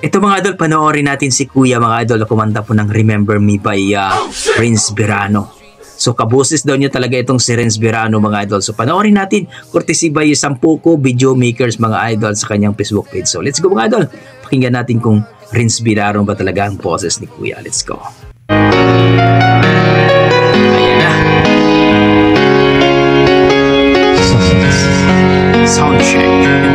Ito mga idol, panoorin natin si Kuya mga idol na kumanta po ng Remember Me by Renz Verano. So kaboses daw niya talaga itong si Renz Verano mga idol. So panoorin natin, courtesy by Sampuco Video Makers mga idol sa kanyang Facebook page. So let's go mga idol, pakinggan natin kung Renz Verano ba talaga ang boses ni Kuya. Let's go. Ayan na. Sound check.